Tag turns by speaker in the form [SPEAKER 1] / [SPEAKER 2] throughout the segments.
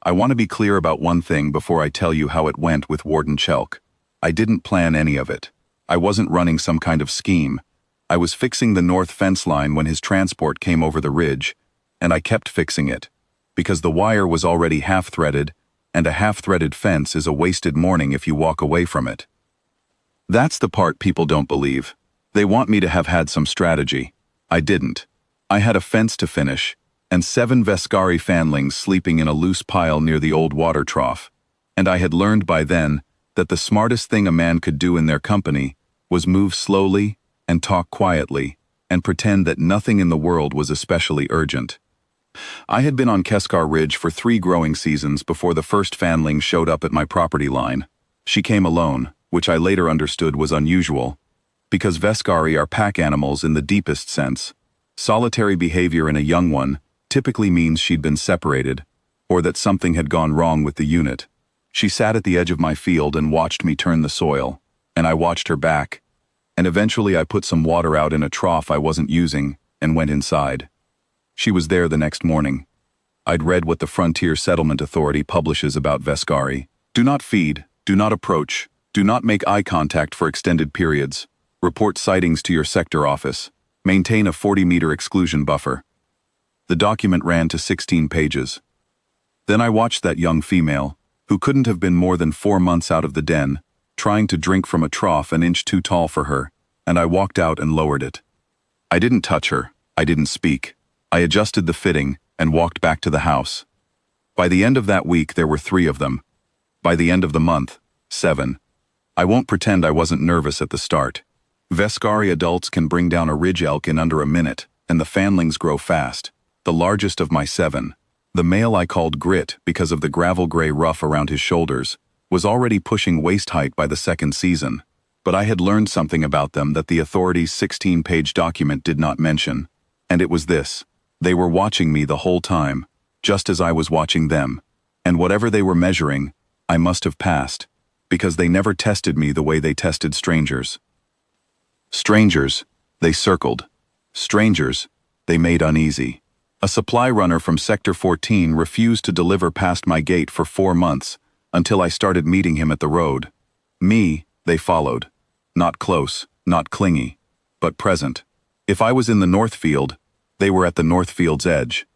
[SPEAKER 1] I want to be clear about one thing before I tell you how it went with Warden Chelk. I didn't plan any of it. I wasn't running some kind of scheme. I was fixing the north fence line when his transport came over the ridge, and I kept fixing it, because the wire was already half-threaded, and a half-threaded fence is a wasted morning if you walk away from it. That's the part people don't believe. They want me to have had some strategy. I didn't. I had a fence to finish, and 7 Vescari fanlings sleeping in a loose pile near the old water trough, and I had learned by then that the smartest thing a man could do in their company was move slowly and talk quietly and pretend that nothing in the world was especially urgent. I had been on Keskar Ridge for 3 growing seasons before the first fanling showed up at my property line. She came alone, which I later understood was unusual, because Vescari are pack animals in the deepest sense. Solitary behavior in a young one typically means she'd been separated, or that something had gone wrong with the unit. She sat at the edge of my field and watched me turn the soil, and I watched her back, and eventually I put some water out in a trough I wasn't using and went inside. She was there the next morning. I'd read what the Frontier Settlement Authority publishes about Vescari. Do not feed, do not approach, do not make eye contact for extended periods, report sightings to your sector office, maintain a 40-meter exclusion buffer. The document ran to 16 pages. Then I watched that young female, who couldn't have been more than 4 months out of the den, trying to drink from a trough an inch too tall for her, and I walked out and lowered it. I didn't touch her, I didn't speak. I adjusted the fitting and walked back to the house. By the end of that week there were 3 of them. By the end of the month, 7. I won't pretend I wasn't nervous at the start. Vescari adults can bring down a ridge elk in under a minute, and the fanlings grow fast. The largest of my 7, the male I called Grit because of the gravel-gray ruff around his shoulders, was already pushing waist height by the 2nd season. But I had learned something about them that the authority's 16-page document did not mention, and it was this. They were watching me the whole time, just as I was watching them, and whatever they were measuring, I must have passed, because they never tested me the way they tested strangers. Strangers, they circled. Strangers, they made uneasy. A supply runner from Sector 14 refused to deliver past my gate for 4 months, until I started meeting him at the road. Me, they followed. Not close, not clingy, but present. If I was in the north field, they were at the north field's edge.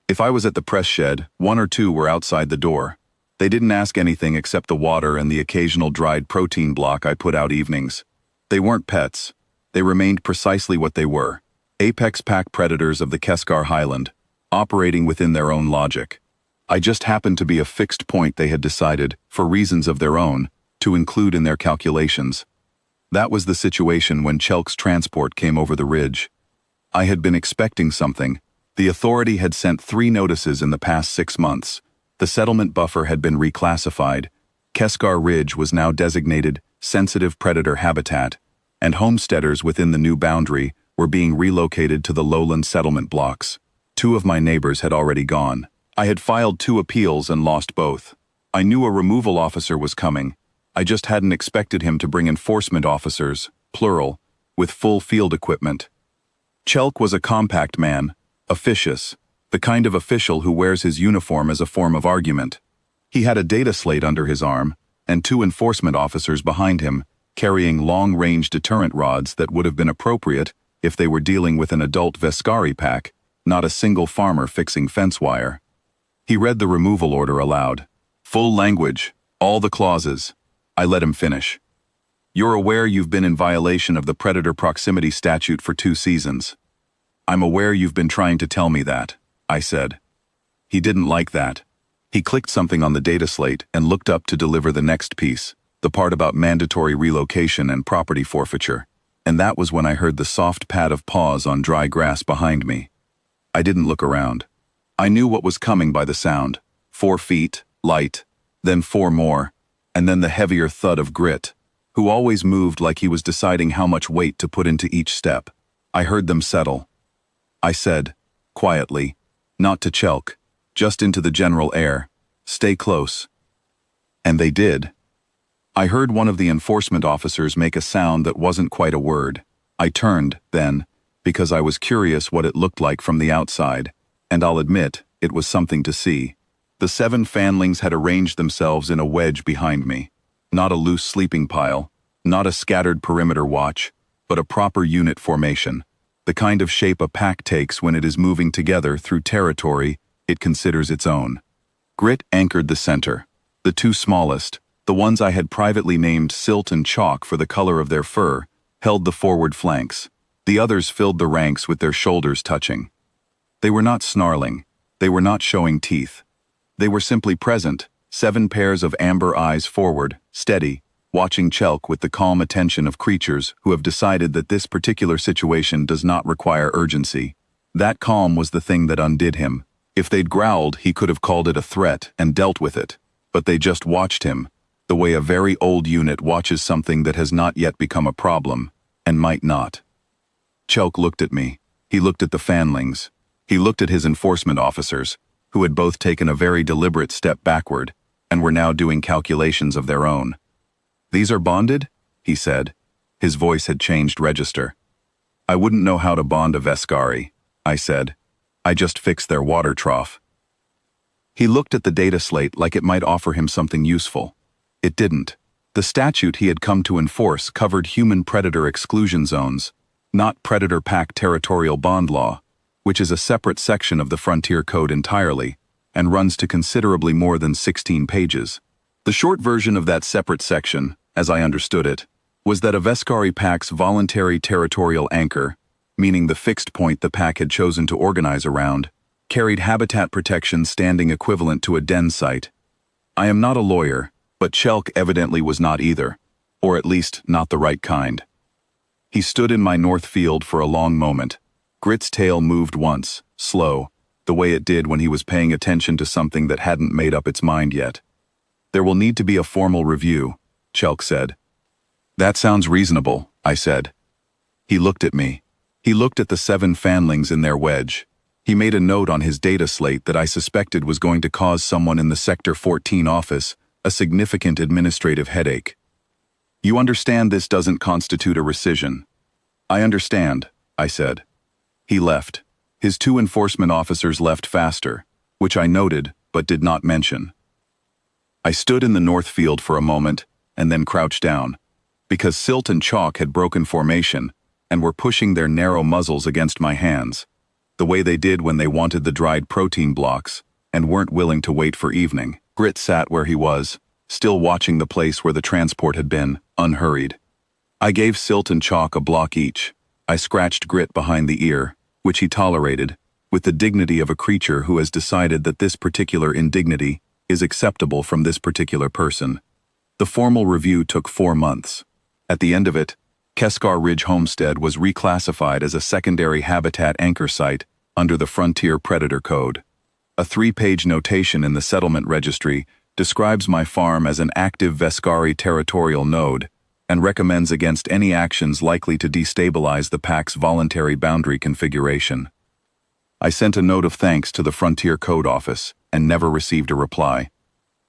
[SPEAKER 1] If I was at the press shed, 1 or 2 were outside the door. They didn't ask anything except the water and the occasional dried protein block I put out evenings. They weren't pets. They remained precisely what they were. Apex pack predators of the Keskar Highland, operating within their own logic. I just happened to be a fixed point they had decided, for reasons of their own, to include in their calculations. That was the situation when Chelk's transport came over the ridge. I had been expecting something. The authority had sent 3 notices in the past 6 months. The settlement buffer had been reclassified. Keskar Ridge was now designated sensitive predator habitat, and homesteaders within the new boundary were being relocated to the lowland settlement blocks. 2 of my neighbors had already gone. I had filed 2 appeals and lost both. I knew a removal officer was coming. I just hadn't expected him to bring enforcement officers, plural, with full field equipment. Chelk was a compact man, officious, the kind of official who wears his uniform as a form of argument. He had a data slate under his arm, and 2 enforcement officers behind him, carrying long-range deterrent rods that would have been appropriate if they were dealing with an adult Vescari pack, not a single farmer fixing fence wire. He read the removal order aloud. Full language, all the clauses. I let him finish. You're aware you've been in violation of the Predator Proximity Statute for 2 seasons. I'm aware you've been trying to tell me that, I said. He didn't like that. He clicked something on the data slate and looked up to deliver the next piece, the part about mandatory relocation and property forfeiture, and that was when I heard the soft pad of paws on dry grass behind me. I didn't look around. I knew what was coming by the sound. 4 feet, light, then 4 more, and then the heavier thud of Grit, who always moved like he was deciding how much weight to put into each step. I heard them settle. I said, quietly, not to Chelk, just into the general air, stay close. And they did. I heard one of the enforcement officers make a sound that wasn't quite a word. I turned, then, because I was curious what it looked like from the outside, and I'll admit, it was something to see. The 7 fanlings had arranged themselves in a wedge behind me. Not a loose sleeping pile, not a scattered perimeter watch, but a proper unit formation. The kind of shape a pack takes when it is moving together through territory it considers its own. Grit anchored the center. The 2 smallest, the ones I had privately named Silt and Chalk for the color of their fur, held the forward flanks. The others filled the ranks with their shoulders touching. They were not snarling. They were not showing teeth. They were simply present, 7 pairs of amber eyes forward, steady, watching Chelk with the calm attention of creatures who have decided that this particular situation does not require urgency. That calm was the thing that undid him. If they'd growled, he could have called it a threat and dealt with it. But they just watched him, the way a very old unit watches something that has not yet become a problem, and might not. Chelk looked at me. He looked at the fanlings. He looked at his enforcement officers, who had both taken a very deliberate step backward, and were now doing calculations of their own. "These are bonded?" he said. His voice had changed register. "I wouldn't know how to bond a Veskari," I said. "I just fixed their water trough." He looked at the data slate like it might offer him something useful. It didn't. The statute he had come to enforce covered human predator exclusion zones, not predator pack territorial bond law, which is a separate section of the Frontier Code entirely, and runs to considerably more than 16 pages. The short version of that separate section, as I understood it, was that a Veskari pack's voluntary territorial anchor, meaning the fixed point the pack had chosen to organize around, carried habitat protection standing equivalent to a den site. I am not a lawyer, but Chelk evidently was not either, or at least not the right kind. He stood in my north field for a long moment. Grit's tail moved once, slow, the way it did when he was paying attention to something that hadn't made up its mind yet. "There will need to be a formal review," Chelk said. "That sounds reasonable," I said. He looked at me. He looked at the 7 fanlings in their wedge. He made a note on his data slate that I suspected was going to cause someone in the Sector 14 office a significant administrative headache. "You understand this doesn't constitute a rescission." "I understand," I said. He left. His 2 enforcement officers left faster, which I noted but did not mention. I stood in the north field for a moment and then crouched down, because Silt and Chalk had broken formation and were pushing their narrow muzzles against my hands, the way they did when they wanted the dried protein blocks and weren't willing to wait for evening. Grit sat where he was, still watching the place where the transport had been, unhurried. I gave Silt and Chalk a block each. I scratched Grit behind the ear, which he tolerated, with the dignity of a creature who has decided that this particular indignity is acceptable from this particular person. The formal review took 4 months. At the end of it, Keskar Ridge Homestead was reclassified as a secondary habitat anchor site under the Frontier Predator Code. A 3-page notation in the settlement registry describes my farm as an active Veskari territorial node and recommends against any actions likely to destabilize the pack's voluntary boundary configuration. I sent a note of thanks to the Frontier Code office and never received a reply.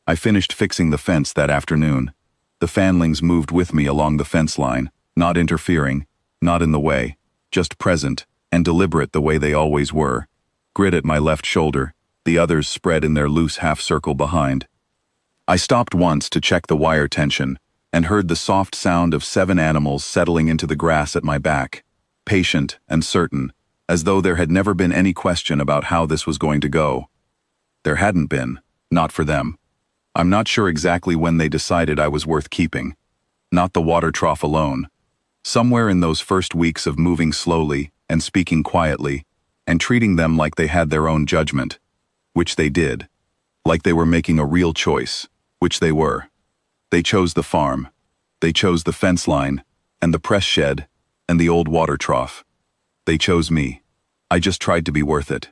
[SPEAKER 1] I finished fixing the fence that afternoon. The fanlings moved with me along the fence line, not interfering, not in the way, just present and deliberate the way they always were. Grit at my left shoulder, the others spread in their loose half-circle behind. I stopped once to check the wire tension and heard the soft sound of 7 animals settling into the grass at my back, patient and certain, as though there had never been any question about how this was going to go. There hadn't been, not for them. I'm not sure exactly when they decided I was worth keeping. Not the water trough alone. Somewhere in those first weeks of moving slowly and speaking quietly, and treating them like they had their own judgment, which they did. Like they were making a real choice, which they were. They chose the farm. They chose the fence line, and the press shed, and the old water trough. They chose me. I just tried to be worth it.